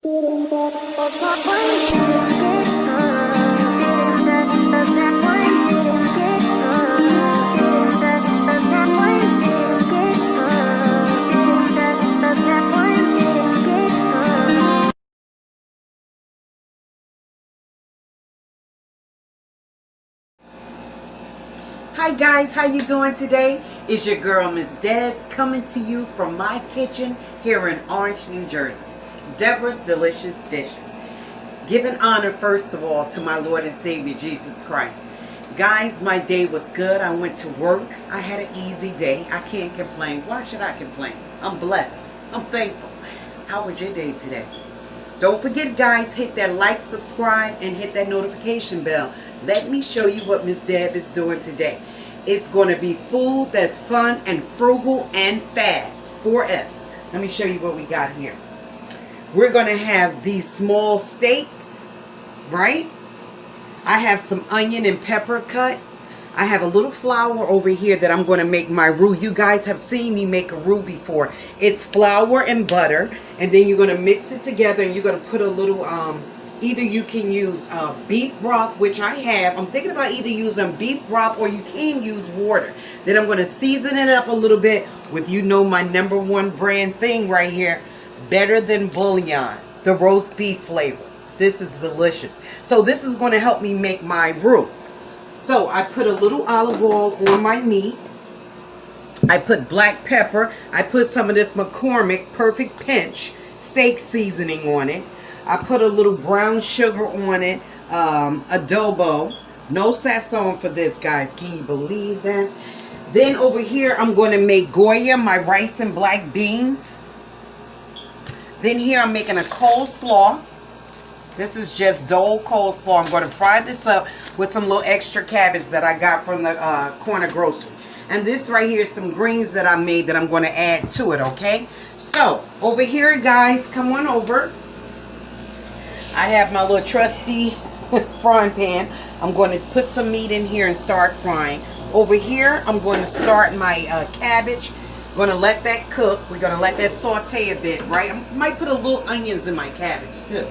Hi guys, how you doing today? It's your girl Miss Debs coming to you from my kitchen here in Orange, New Jersey. Deborah's Delicious Dishes. Giving honor first of all to my Lord and Savior Jesus Christ. Guys, my day was good. I went to work. I had an easy day. I can't complain. Why should I complain? I'm blessed. I'm thankful. How was your day today? Don't forget guys, hit that like, subscribe, and hit that notification bell. Let me show you what Miss Deb is doing today. It's going to be food that's fun and frugal and fast. 4 F's. Let me show you what we got here. We're going to have these small steaks, right? I have some onion and pepper cut. I have a little flour over here that I'm going to make my roux. You guys have seen me make a roux before. It's flour and butter, and then you're going to mix it together, and you're going to put a little, either you can use beef broth, which I have. I'm thinking about either using beef broth or you can use water. Then I'm going to season it up a little bit with, you know, my #1 brand thing right here, Better Than Bouillon, the roast beef flavor. This is delicious. So this is going to help me make my roux. So I put a little olive oil on my meat. I put black pepper. I put some of this McCormick Perfect Pinch steak seasoning on it. I put a little brown sugar on it. Adobo. No sazon for this, guys. Can you believe that? Then over here, I'm going to make Goya, my rice and black beans. Then here, I'm making a coleslaw. This is just Dole coleslaw. I'm going to fry this up with some little extra cabbage that I got from the corner grocery. And this right here is some greens that I made that I'm going to add to it, okay? So, over here, guys, come on over. I have my little trusty frying pan. I'm going to put some meat in here and start frying. Over here, I'm going to start my cabbage. Going to let that cook. We're going to let that saute a bit, right? I might put a little onions in my cabbage, too.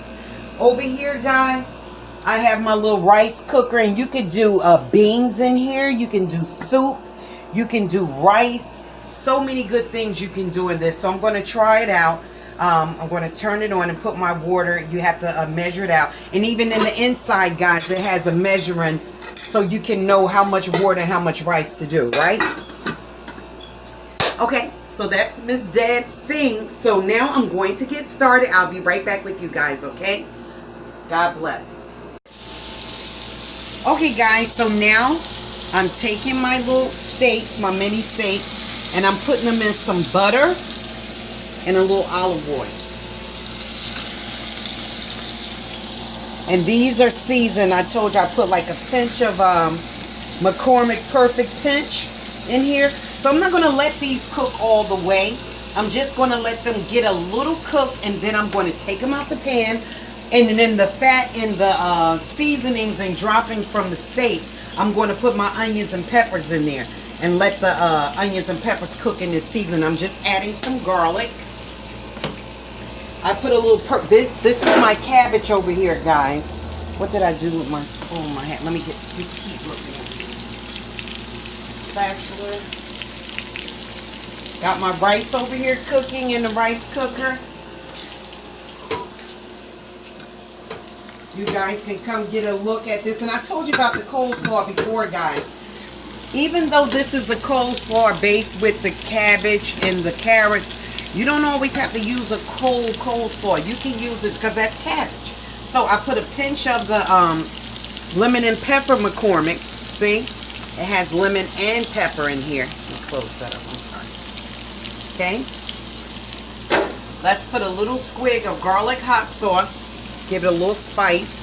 Over here, guys, I have my little rice cooker, and you could do beans in here. You can do soup. You can do rice. So many good things you can do in this. So I'm going to try it out. I'm going to turn it on and put my water. You have to measure it out. And even in the inside, guys, it has a measuring so you can know how much water and how much rice to do, right? Okay, so that's Miss Deb's thing. So now I'm going to get started. I'll be right back with you guys, okay? God bless. Okay, guys, so now I'm taking my little steaks, my mini steaks, and I'm putting them in some butter and a little olive oil. And these are seasoned. I told you I put like a pinch of McCormick Perfect Pinch in here. So I'm not going to let these cook all the way. I'm just going to let them get a little cooked, and then I'm going to take them out the pan. And then the fat and the seasonings and dropping from the steak, I'm going to put my onions and peppers in there and let the onions and peppers cook in this season. I'm just adding some garlic. I put a little this is my cabbage over here, guys. What did I do with my spoon? My hand. Let me keep looking at it. Spatula. Got my rice over here cooking in the rice cooker. You guys can come get a look at this. And I told you about the coleslaw before, guys. Even though this is a coleslaw based with the cabbage and the carrots, you don't always have to use a cold coleslaw. You can use it because that's cabbage. So I put a pinch of the lemon and pepper McCormick. See? It has lemon and pepper in here. Let me close that up. I'm sorry. Okay? Let's put a little squig of garlic hot sauce. Give it a little spice.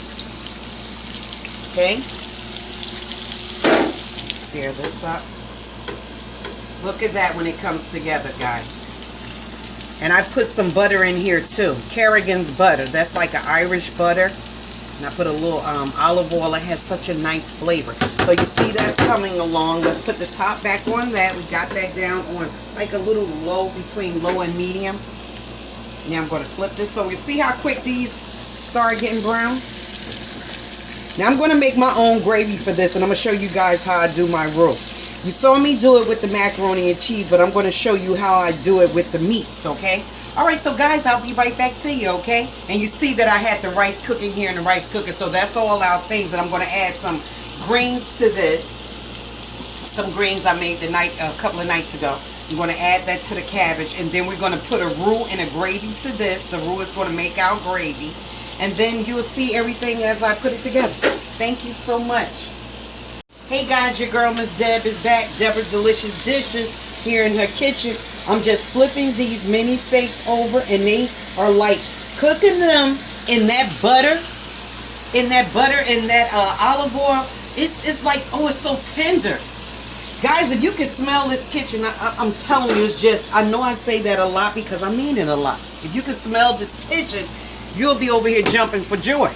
Okay. Stir this up. Look at that when it comes together, guys. And I put some butter in here too. Kerrigan's butter. That's like an Irish butter. And I put a little olive oil. It has such a nice flavor. So you see that's coming along. Let's put the top back on that. We got that down on like a little low, between low and medium. Now I'm going to flip this over. See how quick these start getting brown? Now I'm going to make my own gravy for this, and I'm going to show you guys how I do my roux. You saw me do it with the macaroni and cheese, but I'm going to show you how I do it with the meats, okay? Alright, so guys, I'll be right back to you, okay? And you see that I had the rice cooking here in the rice cooker, so that's all our things. And I'm going to add some greens to this. Some greens I made a couple of nights ago. I'm going to add that to the cabbage, and then we're going to put a roux and a gravy to this. The roux is going to make our gravy, and then you'll see everything as I put it together. Thank you so much. Hey guys, your girl Miss Deb is back. Deborah's Delicious Dishes here in her kitchen. I'm just flipping these mini steaks over, and they are like cooking them in that butter, and that olive oil. It's like, oh, it's so tender. Guys, if you can smell this kitchen, I'm telling you, it's just, I know I say that a lot because I mean it a lot. If you can smell this kitchen, you'll be over here jumping for joy.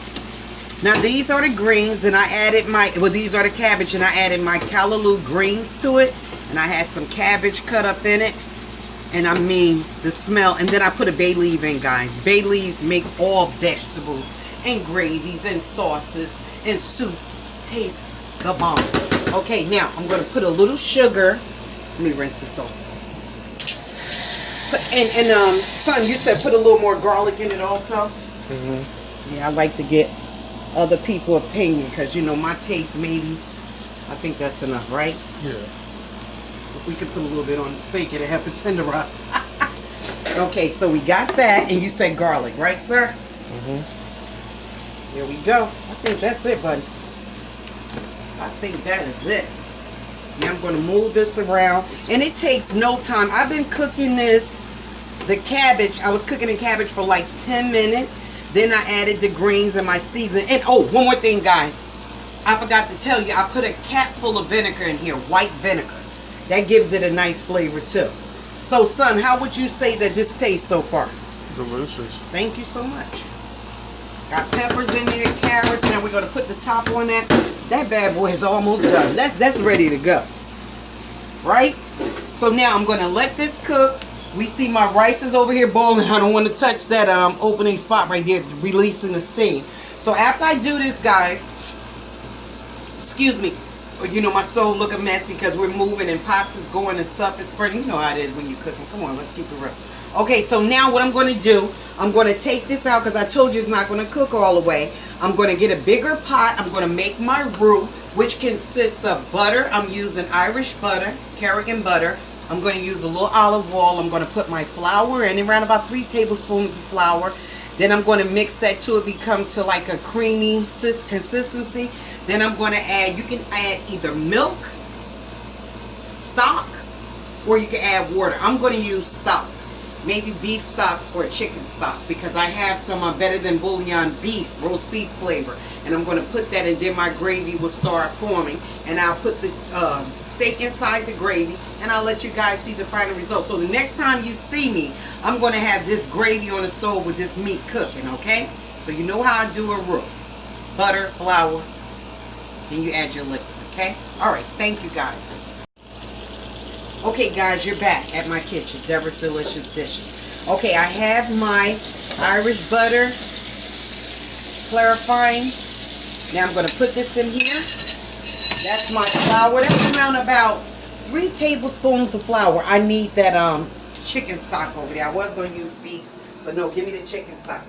Now, these are the greens, and I added these are the cabbage, and I added my Calaloo greens to it, and I had some cabbage cut up in it, and I mean, the smell, and then I put a bay leaf in, guys. Bay leaves make all vegetables, and gravies, and sauces, and soups taste the bomb. Okay, now I'm going to put a little sugar. Let me rinse this off. Son, you said put a little more garlic in it also? Mm-hmm. Yeah, I like to get other people's opinion because, you know, my taste maybe, I think that's enough, right? Yeah. If we could put a little bit on the steak, it'll help it tenderize. Okay, so we got that, and you said garlic, right, sir? Mm-hmm. Here we go. I think that's it, buddy. I think that is it. Now I'm going to move this around, and it takes no time. I've been cooking the cabbage. I was cooking the cabbage for like 10 minutes. Then I added the greens and my seasoning. And oh, one more thing, guys. I forgot to tell you, I put a cap full of vinegar in here, white vinegar. That gives it a nice flavor too. So, son, how would you say that this tastes so far? Delicious. Thank you so much. Got peppers in there, carrots. Now we're going to put the top on that. That bad boy is almost done. That's ready to go. Right? So now I'm going to let this cook. We see my rice is over here boiling. I don't want to touch that opening spot right there, releasing the steam. So after I do this, guys, excuse me, you know, my soul look a mess because we're moving and pots is going and stuff is spreading. You know how it is when you're cooking. Come on, let's keep it real. Okay, so now what I'm going to do, I'm going to take this out because I told you it's not going to cook all the way. I'm going to get a bigger pot. I'm going to make my roux, which consists of butter. I'm using Irish butter, Kerrigan butter. I'm going to use a little olive oil. I'm going to put my flour in, around about 3 tablespoons of flour. Then I'm going to mix that till it becomes to like a creamy consistency. Then I'm going to add, you can add either milk, stock, or you can add water. I'm going to use stock. Maybe beef stock or chicken stock because I have some better than bouillon beef, roast beef flavor. And I'm going to put that, and then my gravy will start forming. And I'll put the steak inside the gravy, and I'll let you guys see the final result. So the next time you see me, I'm going to have this gravy on the stove with this meat cooking, okay? So you know how I do a roux. Butter, flour, then you add your liquid, okay? All right, thank you guys. Okay, guys, you're back at my kitchen, Deborah's Delicious Dishes. Okay, I have my Irish butter clarifying. Now I'm going to put this in here. That's my flour. That's around about 3 tablespoons of flour. I need that chicken stock over there. I was going to use beef, but no, give me the chicken stock.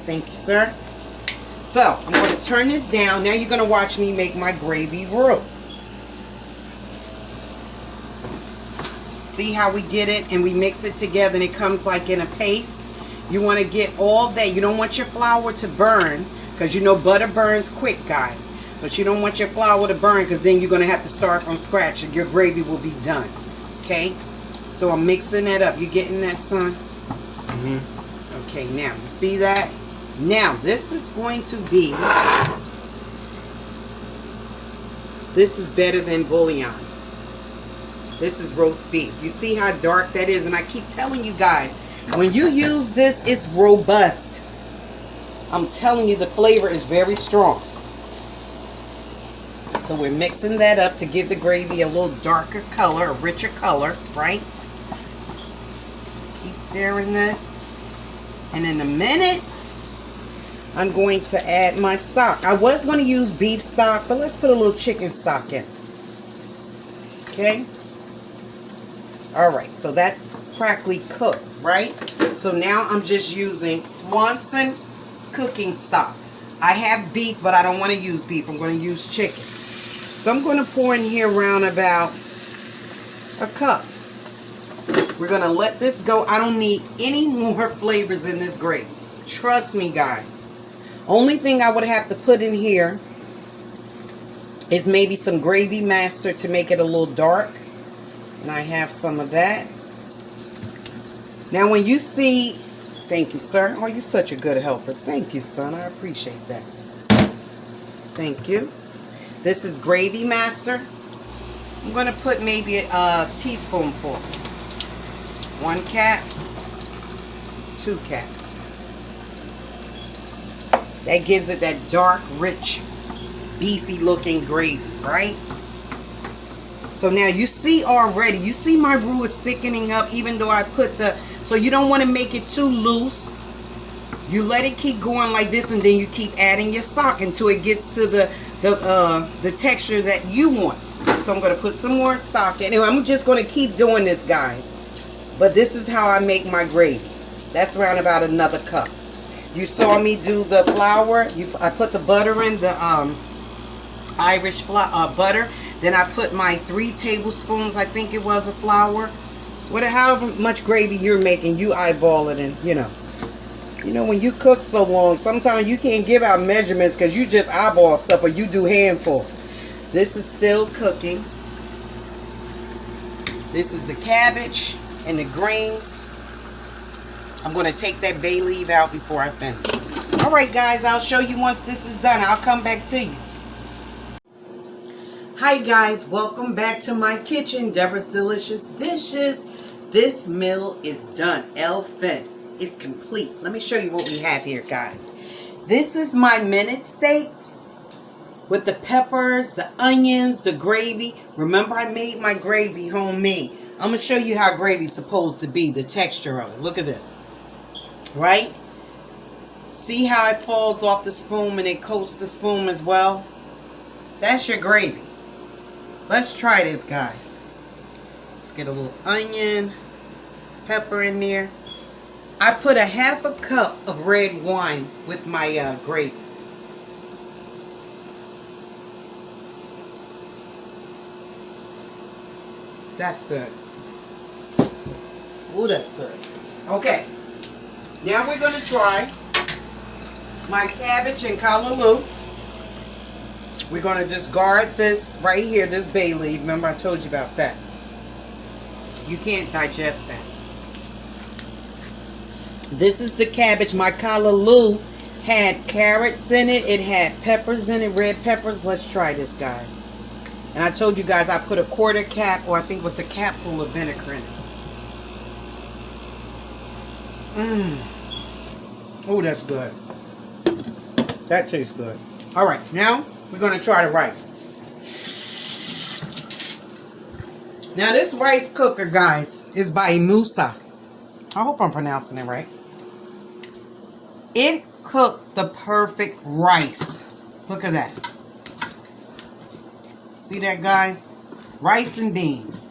Thank you, sir. So, I'm going to turn this down. Now you're going to watch me make my gravy roux. See how we get it and we mix it together and it comes like in a paste? You want to get all that. You don't want your flour to burn because you know butter burns quick, guys. But you don't want your flour to burn because then you're going to have to start from scratch and your gravy will be done. Okay? So I'm mixing that up. You getting that, son? Mm-hmm. Okay, now, you see that? Now, this is going to be, this is better than bouillon. This is roast beef. You see how dark that is? And I keep telling you guys, when you use this, it's robust. I'm telling you, the flavor is very strong. So we're mixing that up to give the gravy a little darker color, a richer color, right? Keep keep stirring this. And in a minute, I'm going to add my stock. I was going to use beef stock, but let's put a little chicken stock in. Okay? Alright, so that's practically cooked, right? So now I'm just using Swanson cooking stock. I have beef, but I don't want to use beef. I'm going to use chicken. So I'm going to pour in here around about a cup. We're going to let this go. I don't need any more flavors in this gravy. Trust me, guys. Only thing I would have to put in here is maybe some gravy master to make it a little dark. And I have some of that. Now when you see, thank you, sir. Oh, you're such a good helper. Thank you, son. I appreciate that. Thank you. This is gravy master. I'm going to put maybe a teaspoonful. 1 cap, 2 caps. That gives it that dark, rich, beefy looking gravy, right? So now you see already, you see my roux is thickening up even though I put the, so you don't want to make it too loose. You let it keep going like this and then you keep adding your stock until it gets to the texture that you want. So I'm going to put some more stock in. Anyway, I'm just going to keep doing this, guys. But this is how I make my gravy. That's around about another cup. You saw me do the flour. I put the butter in, the Irish butter. Then I put my 3 tablespoons, I think it was, of flour. However much gravy you're making, you eyeball it and, you know. You know, when you cook so long, sometimes you can't give out measurements because you just eyeball stuff or you do handfuls. This is still cooking. This is the cabbage and the greens. I'm going to take that bay leaf out before I finish. Alright guys, I'll show you once this is done. I'll come back to you. Hi guys, welcome back to my kitchen. Deborah's Delicious Dishes. This meal is done. Fed. It's complete. Let me show you what we have here, guys. This is my minute steaks with the peppers, the onions, the gravy. Remember I made my gravy homemade. I'm going to show you how gravy's supposed to be, the texture of it. Look at this. Right? See how it falls off the spoon and it coats the spoon as well? That's your gravy. Let's try this, guys. Let's get a little onion, pepper in there. I put a ½ cup of red wine with my gravy. That's good. Ooh, that's good. Okay. Now we're going to try my cabbage and Calaloo. We're going to discard this right here, this bay leaf. Remember I told you about that. You can't digest that. This is the cabbage. My Calaloo had carrots in it. It had peppers in it, red peppers. Let's try this, guys. And I told you guys I put a 1/4 cap, or I think it was a cap full of vinegar in it. Oh, that's good. That tastes good. Alright, now we're going to try the rice. Now this rice cooker, guys, is by Musa. I hope I'm pronouncing it right. It cooked the perfect rice. Look at that. See that, guys? Rice and beans.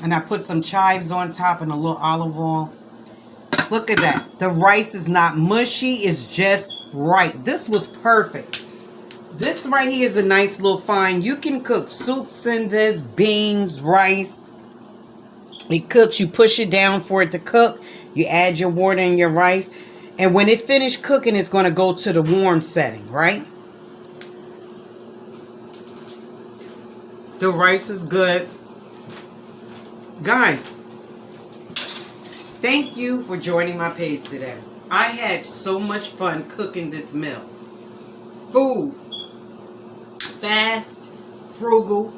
And I put some chives on top and a little olive oil. Look at that. The rice is not mushy. It's just right. This was perfect. This right here is a nice little fine. You can cook soups in this, beans, rice. It cooks. You push it down for it to cook. You add your water and your rice. And when it finished cooking, it's going to go to the warm setting, right? The rice is good. Guys, thank you for joining my page today. I had so much fun cooking this meal. Food. Fast. Frugal.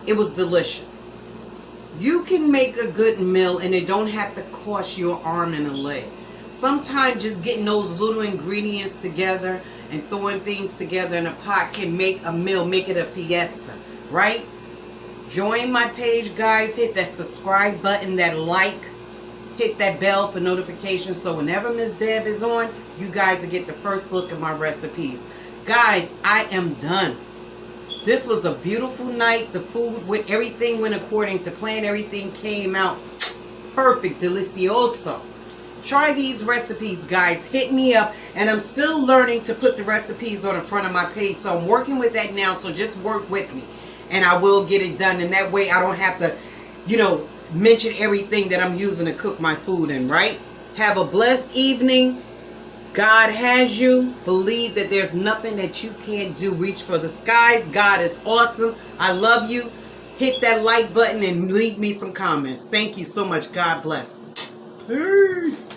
It was delicious. You can make a good meal and it don't have to cost you an arm and a leg. Sometimes just getting those little ingredients together and throwing things together in a pot can make a meal, make it a fiesta, right? Join my page, guys. Hit that subscribe button, that like hit that bell for notifications so whenever Miss Deb is on, you guys will get the first look at my recipes. Guys, I am done. This was a beautiful night. The food, with everything went according to plan. Everything came out perfect, delicioso. Try these recipes, guys. Hit me up. And I'm still learning to put the recipes on the front of my page. So I'm working with that now. So just work with me. And I will get it done. And that way I don't have to, mention everything that I'm using to cook my food in, right? Have a blessed evening. God has you. Believe that there's nothing that you can't do. Reach for the skies. God is awesome. I love you. Hit that like button and leave me some comments. Thank you so much. God bless. Peace.